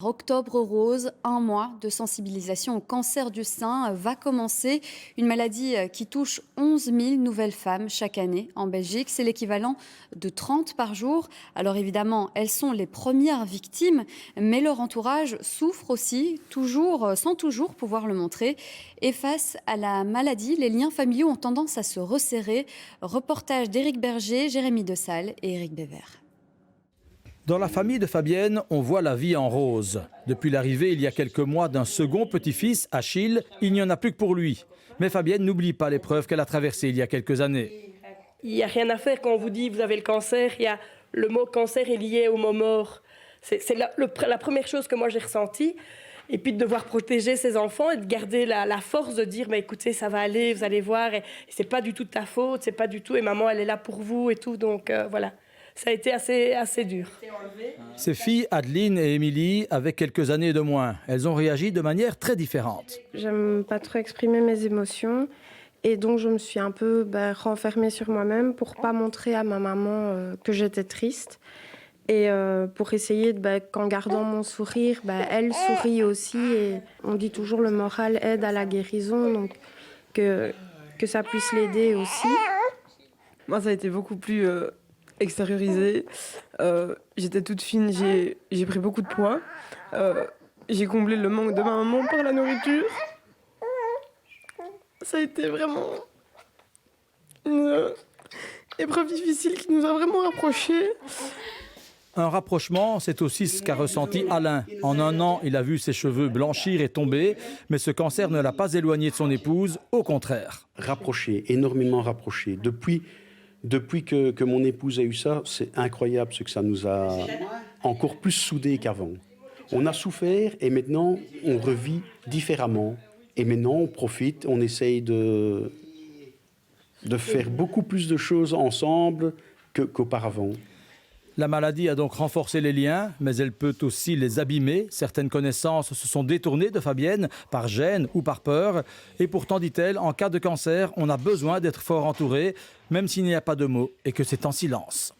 Octobre rose, un mois de sensibilisation au cancer du sein va commencer. Une maladie qui touche 11 000 nouvelles femmes chaque année en Belgique. C'est l'équivalent de 30 par jour. Alors évidemment, elles sont les premières victimes, mais leur entourage souffre aussi, sans toujours pouvoir le montrer. Et face à la maladie, les liens familiaux ont tendance à se resserrer. Reportage d'Éric Berger, Jérémy Dessal et Éric Bévert. Dans la famille de Fabienne, on voit la vie en rose. Depuis l'arrivée il y a quelques mois d'un second petit-fils, Achille, il n'y en a plus que pour lui. Mais Fabienne n'oublie pas l'épreuve qu'elle a traversée il y a quelques années. Il n'y a rien à faire quand on vous dit vous avez le cancer. Le mot cancer est lié au mot mort. C'est la première chose que moi j'ai ressentie. Et puis de devoir protéger ses enfants et de garder la force de dire mais écoutez, ça va aller, vous allez voir. Et c'est pas du tout de ta faute, c'est pas du tout. Et maman, elle est là pour vous et tout. Donc voilà. Ça a été assez dur. Ses filles, Adeline et Émilie, avaient quelques années de moins. Elles ont réagi de manière très différente. J'aime pas trop exprimer mes émotions et donc je me suis un peu renfermée sur moi-même pour pas montrer à ma maman que j'étais triste et pour essayer qu'en gardant mon sourire, elle sourit aussi et on dit toujours le moral aide à la guérison, donc que ça puisse l'aider aussi. Moi ça a été beaucoup plus extériorisé. J'étais toute fine, j'ai pris beaucoup de poids. J'ai comblé le manque de ma maman par la nourriture. Ça a été vraiment une épreuve difficile qui nous a vraiment rapprochés. Un rapprochement, c'est aussi ce qu'a ressenti Alain. En un an, il a vu ses cheveux blanchir et tomber, mais ce cancer ne l'a pas éloigné de son épouse, au contraire. Rapproché, énormément rapproché. Depuis que mon épouse a eu ça, c'est incroyable ce que ça nous a encore plus soudés qu'avant. On a souffert et maintenant on revit différemment. Et maintenant on profite, on essaye de faire beaucoup plus de choses ensemble qu'auparavant. La maladie a donc renforcé les liens, mais elle peut aussi les abîmer. Certaines connaissances se sont détournées de Fabienne par gêne ou par peur. Et pourtant, dit-elle, en cas de cancer, on a besoin d'être fort entouré, même s'il n'y a pas de mots et que c'est en silence.